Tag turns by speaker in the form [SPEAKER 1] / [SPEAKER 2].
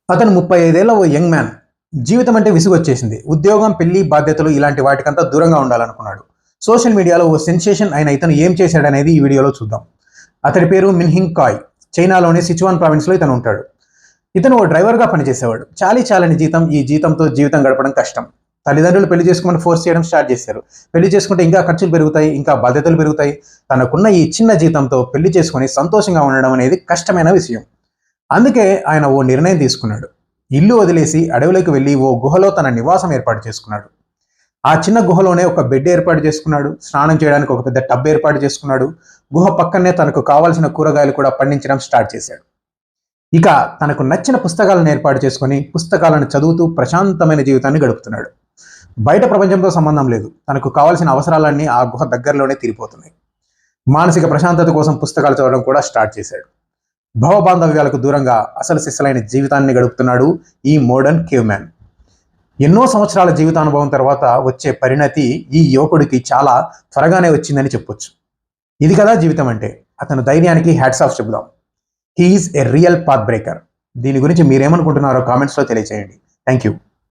[SPEAKER 1] అతను 35 ఏళ్ల ఓ young man. జీవితం అంటే విసుగొచ్చేసింది. ఉద్యోగం, పెళ్లి, బాధ్యతలు ఇలాంటి వాటికంతా దూరంగా ఉండాలనుకున్నాడు. సోషల్ మీడియాలో ఓ సెన్సేషన్ అయిన ఇతను ఏం చేశాడనేది ఈ వీడియోలో చూద్దాం. అతడి పేరు మిన్హింగ్ కాయ్. చైనాలోని సిచువాన్ ప్రావిన్స్‌లో ఇతను ఉంటాడు. ఇతను ఓ డ్రైవర్‌గా పనిచేసేవాడు. చాలీచాలని జీతం. ఈ జీతంతో జీవితం గడపడం కష్టం. తల్లిదండ్రులు పెళ్లి చేసుకోమని ఫోర్స్ చేయడం స్టార్ట్ చేశారు. పెళ్లి చేసుకుంటే ఇంకా ఖర్చులు పెరుగుతాయి, ఇంకా బాధ్యతలు పెరుగుతాయి. తనకున్న ఈ చిన్న జీతంతో పెళ్లి చేసుకొని సంతోషంగా ఉండడం అనేది కష్టమైన విషయం. అందుకే ఆయన ఓ నిర్ణయం తీసుకున్నాడు. ఇల్లు వదిలేసి అడవిలోకి వెళ్ళి ఓ గుహలో తన నివాసం ఏర్పాటు చేసుకున్నాడు. ఆ చిన్న గుహలోనే ఒక బెడ్ ఏర్పాటు చేసుకున్నాడు. స్నానం చేయడానికి ఒక పెద్ద టబ్ ఏర్పాటు చేసుకున్నాడు. గుహ పక్కనే తనకు కావాల్సిన కూరగాయలు కూడా పండించడం స్టార్ట్ చేశాడు. ఇక తనకు నచ్చిన పుస్తకాలను ఏర్పాటు చేసుకొని పుస్తకాలను చదువుతూ ప్రశాంతమైన జీవితాన్ని గడుపుతున్నాడు. బయట ప్రపంచంతో సంబంధం లేదు. తనకు కావాల్సిన అవసరాలన్నీ ఆ గుహ దగ్గరలోనే తీరిపోతున్నాయి. మానసిక ప్రశాంతత కోసం పుస్తకాలు చదవడం కూడా స్టార్ట్ చేశాడు. భవబాంధవ్యాలకు దూరంగా అసలు సిస్సలైన జీవితాన్ని గడుపుతున్నాడు ఈ మోడర్న్ కేవ్ మ్యాన్. ఎన్నో సంవత్సరాల జీవితానుభవం తర్వాత వచ్చే పరిణతి ఈ యువకుడికి చాలా త్వరగానే వచ్చిందని చెప్పొచ్చు. ఇది కదా జీవితం అంటే. అతను ధైర్యానికి హ్యాట్స్ ఆఫ్ చెబుదాం. He's a real path breaker. దీని గురించి మీరేమనుకుంటున్నారో కామెంట్స్లో తెలియజేయండి. Thank you.